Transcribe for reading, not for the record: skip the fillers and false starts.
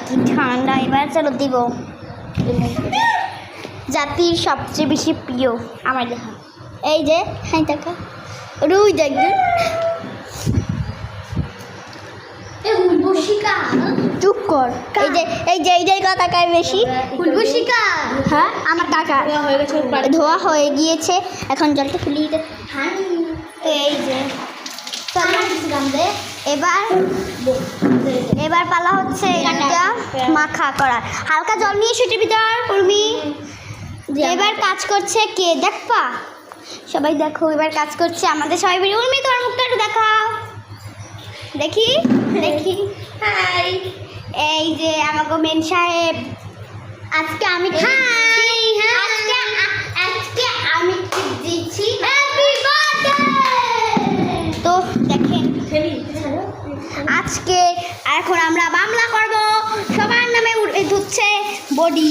কি ঠান্ডা। এবার চলো দিব জাতির সবচেয়ে বেশি প্রিয় আমার দেখা, এই যে হ্যাঁ দেখা রুই দেখবেন। চুপ কর, এই যে কথা কার বেশি হ্যাঁ আমার কাকা ধোয়া হয়ে গিয়েছে, এখন জলটা ফুলিয়ে দিতে। এই যে এবার পালা হচ্ছে এটা মাখা করা, হালকা জল নিয়ে সেটির ভিতর উর্মি। এবার কাজ করছে কে দেখবা, সবাই দেখো এবার কাজ করছে আমাদের সবাই মিলে। উর্মি তোমার মুখটা একটু দেখাও, দেখি দেখি। হাই, এই যে আমাকে মেন সাহেব, আজকে আমি আজকে আমি দিচ্ছি তো দেখেন। আজকে এখন আমরা বাংলা করব, সবার নামে ধুচ্ছে বডি।